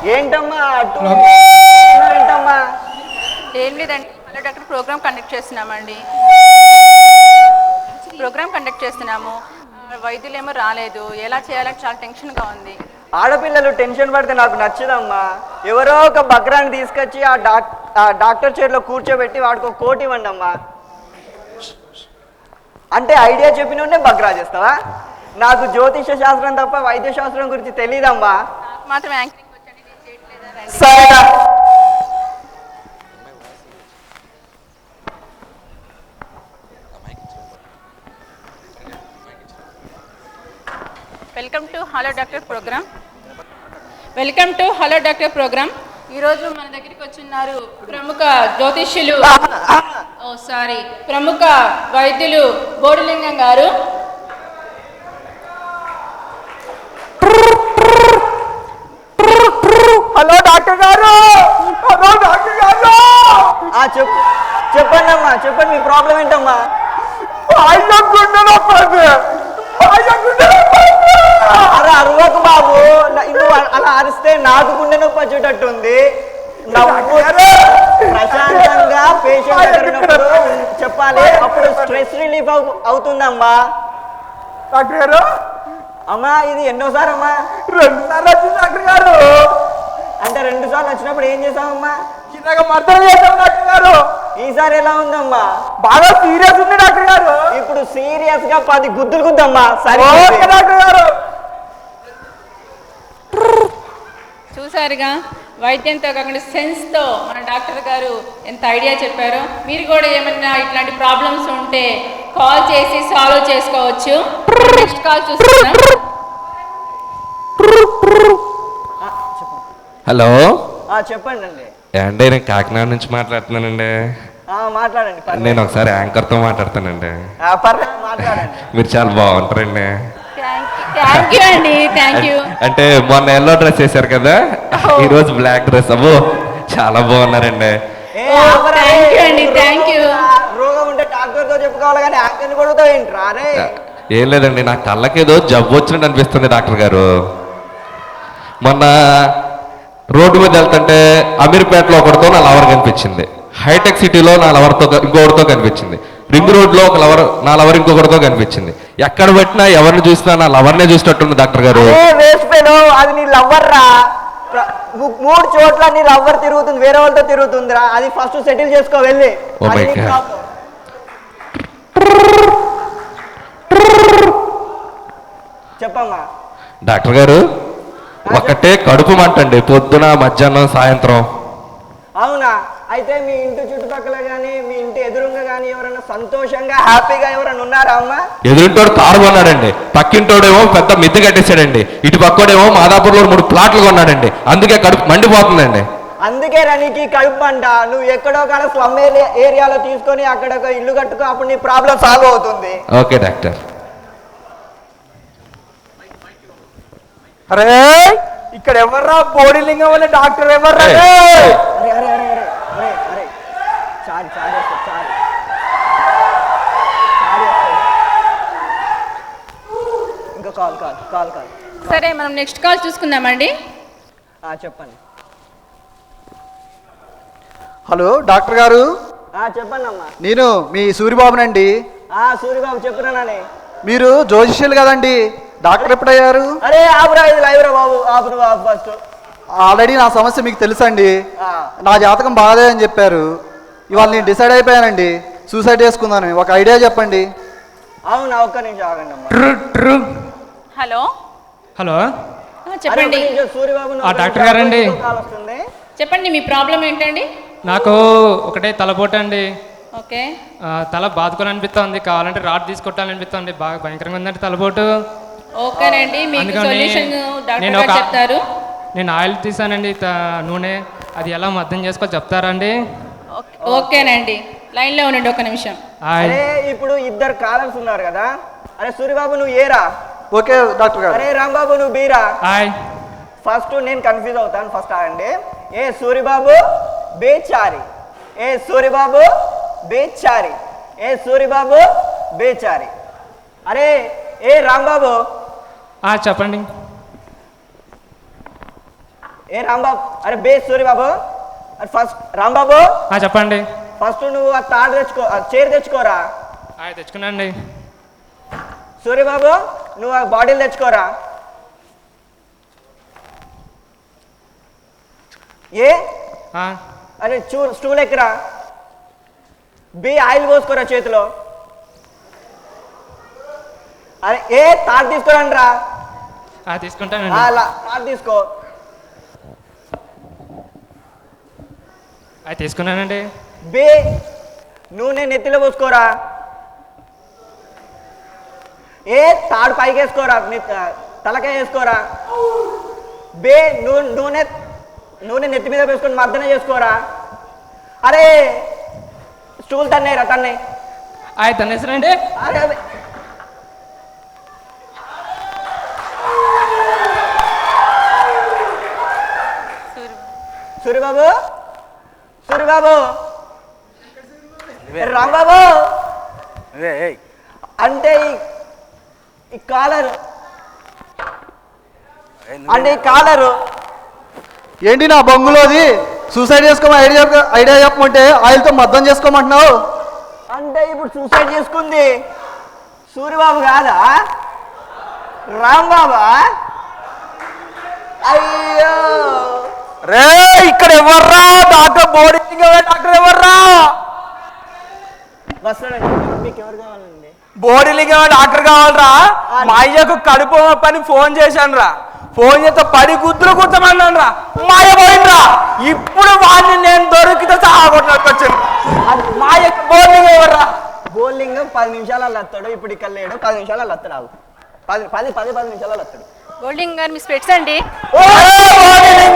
ఏంటమ్మా ఏంటమ్మా? ఏం లేదండి, హలో డాక్టర్ ప్రోగ్రామ్ కండక్ట్ చేస్తున్నాము. వైద్యులేమో రాలేదు, ఎలా చేయాలని చాలా టెన్షన్గా ఉంది. ఆడపిల్లలు టెన్షన్ పడితే నాకు నచ్చదమ్మా. ఎవరో ఒక బక్రాన్ని తీసుకొచ్చి ఆ డాక్టర్ చైర్లో కూర్చోబెట్టి వాడికి ఒక కోటి ఇవ్వండి అమ్మా. అంటే ఐడియా చెప్పినోనే బక్రా చేస్తావా? నాకు జ్యోతిష శాస్త్రం తప్ప వైద్య శాస్త్రం గురించి తెలియదమ్మా. మాత్రం యాంకరింగ్ వచ్చండి, నేను చేయట్లేదా? సరేనా? Welcome to hello doctor programme. ఈరోజు మన దగ్గరికి వచ్చిన్నారు ప్రముఖ జ్యోతిష్యులు, ప్రముఖ వైద్యులు బోడిలింగం గారు. హలో డాక్టర్ గారు. చెప్పండి అమ్మా, చెప్పండి మీ ప్రాబ్లం ఏంటమ్మా? అరే అరవకు బాబు, నువ్వు అలా అరిస్తే నాకు గుండె నొప్పి వచ్చేటట్టుంది. ప్రశాంతంగా పేషెంట్ దగ్గర ఉన్నప్పుడు చెప్పాలి, అప్పుడు స్ట్రెస్ రిలీఫ్ అవుతుందమ్మా. డాక్టర్ గారు, అమ్మా ఇది ఎన్నోసారి అమ్మా? 2 సార్లు వచ్చింది డాక్టర్ గారు. అంటే 2 సార్లు వచ్చినప్పుడు ఏం చేసామమ్మా? చిన్నగా మర్దన చేశాం డాక్టర్ గారు. ఈసారి ఎలా ఉందమ్మా? బాగా సీరియస్ ఉంది డాక్టర్ గారు. ఇప్పుడు సీరియస్ గా 10 గుద్దులు గుద్దమ్మా. సరే డాక్టర్ గారు. చూసారుగా, వైద్యంతో కాకుండా సెన్స్తో మన డాక్టర్ గారు ఎంత ఐడియా చెప్పారో. మీరు కూడా ఏమన్నా ఇట్లాంటి ప్రాబ్లమ్స్ ఉంటే కాల్ చేసి సాల్వ్ చేసుకోవచ్చు. నెక్స్ట్ కాల్ చూస్తున్నాం. హలో, చెప్పండి అండి. అంటే నేను కాకినాడ నుంచి మాట్లాడుతున్నానండి. మాట్లాడండి. నేను ఒకసారి యాంకర్తో మాట్లాడతానండి. మాట్లాడండి. మీరు చాలా బాగుంటారండి. థ్యాంక్ యూ అండి, థ్యాంక్ యూ. అంటే మొన్న ఎల్లో డ్రెస్ వేశారు కదా, ఈరోజు బ్లాక్ డ్రెస్. అబ్బో చాలా బాగున్నారండి. Thank you. రోగం ఉంటే డాక్టర్తో చెప్పుకోవాలి కానీ యాంకర్ని కూడా ఏంట్రా? ఏం లేదండి, నా కళ్ళకేదో జబ్బు వచ్చినట్టు అనిపిస్తుంది డాక్టర్ గారు. మొన్న రోడ్డు మీద వెళ్తుంటే అమీర్పేటలో ఒకటితో నా లవర్ కనిపించింది, హైటెక్ సిటీలో నా లవర్తో ఇంకొకటితో కనిపించింది, రింగ్ రోడ్లో నా లవర్ ఇంకొకటితో కనిపించింది. ఎక్కడ పెట్టినా ఎవరిని చూసినా నా లవర్నే చూసినట్టుంది డాక్టర్ గారు. అది నీ లవ్వర్ రా. 3 చోట్ల నీ లవ్వర్ తిరుగుతుంది, వేరే వాళ్ళతో తిరుగుతుందిరా. అది ఫస్ట్ సెటిల్ చేసుకో వెళ్ళి. చెప్పమ్మా. డాక్టర్ గారు, ఒకటే కడుపు మంటండి, పొద్దున మధ్యాహ్నం సాయంత్రం. అవునా? అయితే మీ ఇంటి చుట్టుపక్కల కానీ మీ ఇంటి ఎదురుగా కానీ ఎవరైనా సంతోషంగా హ్యాపీగా ఎవరైనా ఉన్నారా అమ్మా? ఎదురింటోడు కారు కొన్నాడండి, పక్కింటోడేమో పెద్ద మిద్దె కట్టేశాడండి, ఇటు పక్కోడేమో మాదాపూర్లో 3 ప్లాట్లు కొన్నాడండి. అందుకే కడుపు మండిపోతుందండి. అందుకే నీకు కడుపు అంట. నువ్వు ఎక్కడో కాడ స్లమ్ ఏరియాలో తీసుకొని అక్కడ ఒక ఇల్లు కట్టుకో, అప్పుడు నీ ప్రాబ్లం సాల్వ్ అవుతుంది. Okay doctor. అరే ఇక్కడ ఎవర్రా బోడిలింగం వల్ల డాక్టర్ ఎవర్రా? ఇంకా కాల్. సరే, మనం నెక్స్ట్ కాల్ చూసుకుందామండి. చెప్పండి. హలో డాక్టర్ గారు. చెప్పండి అమ్మా. నేను మీ సూరిబాబునండి. సూరిబాబు చెప్పురానే. మీరు జ్యోతిష్యులు కదండి, డాక్టర్ ఎప్పుడయ్యారు? అరే ఆపురా, ఇది లైవ్రా బాబు. బాబు ఫస్ట్. ఆల్రెడీ నా సమస్య మీకు తెలుసండి. నా జాతకం బాగాలేదని చెప్పారు. ఇవాళ నేను డిసైడ్ అయిపోయానండి, సూసైడ్ చేసుకుందాను. ఒక ఐడియా చెప్పండి. అవునా, ఒక్క నిమిషం ఆగండి అమ్మా. హలో, చెప్పండి. సూరిబాబు డాక్టర్ గారండి, చెప్పండి మీ ప్రాబ్లం ఏంటండి? నాకు ఒకటే తలపోటు అండి. ఓకే. తల బాదుకోవాలనిపిస్తుంది, కావాలంటే రాడ్ తీసుకొట్టాలనిపిస్తుంది. బాగా భయంకరంగా ఉందండి తలపోటు. ఓకేనండి, మీకు సొల్యూషన్ డాక్టర్ గారు చెప్తారు. నేను ఆయిల్ తీసానండి, నూనె, అది ఎలా అర్థం చేసుకోవాలి చెప్తారా అండి? ఓకేనండి, లైన్లో ఉండండి ఒక నిమిషం. ఇప్పుడు 2 కాలర్స్ ఉన్నారు కదా. అరే సూరిబాబు నువ్వు ఏరా? ఓకే డాక్టర్ గారు. అరే రాంబాబు నువ్వు బీరా? హాయ్. ఫస్ట్ నేను కన్ఫ్యూజ్ అవుతాను. ఫస్ట్ ఆగండి. ఏ సూరిబాబు బేచారి, ఏ సూరిబాబు బేచారి, ఏ సూరిబాబు బేచారి. అరే ఏ రాంబాబు. చెప్పండి. ఏ రాంబాబు, అరే బే సూర్యబాబు, అరే ఫస్ట్ రాంబాబు చెప్పండి. ఫస్ట్ నువ్వు ఆ తాడు తెచ్చుకో, ఆ చైర్ తెచ్చుకోరా. తెచ్చుకున్నాండి. సూర్యబాబు నువ్వు ఆ బాటిల్ తెచ్చుకోరా. ఏ అరే స్టూల్ ఎక్కరా. బి ఆయిల్ పోసుకోరా చేతిలో. అరే ఏ తాడు తీసుకోరండి రా. తీసుకుంటానండి. తాడు తీసుకో. తీసుకున్నానండి. బే నూనె నెత్తిలో పోసుకోరా. ఏ తాడు పైకి వేసుకోరా, తలకాయ వేసుకోరా. బే నూనె నూనె నెత్తి మీద వేసుకొని మర్దన చేసుకోరా. అరే స్టూల్ తన్నాయిరా, తన్నాయి. తన్నేసారండి. అరే సూర్యబాబు, సూర్యబాబు, రాంబాబు అంటే ఈ కాలరు, అంటే ఈ కాలరు ఏంటి నా బొంగులోది? సూసైడ్ చేసుకోమని ఐడియా చెప్పమంటే ఆయిల్తో మద్దం చేసుకోమంటున్నావు. అంటే ఇప్పుడు సూసైడ్ చేసుకుంది సూర్యబాబు కాదా, రాంబాబా? అయ్యో రే ఇక్కడ ఎవర్రా డాక్టర్? బోర్డింగ్ డాక్టర్ ఎవర్రా? వస్తానండి. మీకు ఎవరు కావాలండి? బోర్డింగ్ డాక్టర్ కావాలరా? మా అయ్యకు కడుపు పని ఫోన్ చేశాను రా. ఫోన్ చేస్తే 10 గుద్దులు కుట్టమన్నాను రా. మాయ పోయిండ్రా. ఇప్పుడు వాడిని నేను దొరికితే సాగొట్టినట్టు వచ్చింది. మా అయ్యకు బోర్డింగ్ ఎవర్రా? బౌలింగ్ 10 నిమిషాలలో వస్తాడు. ఇప్పుడు ఇక్కడ లేడు, 10 నిమిషాలలో వస్తాడు. ఆగు, 10 నిమిషాలలో వస్తాడు. గోల్డింగ్ గారు మీ స్పెట్స్ అండి. ఓ బోర్డింగ్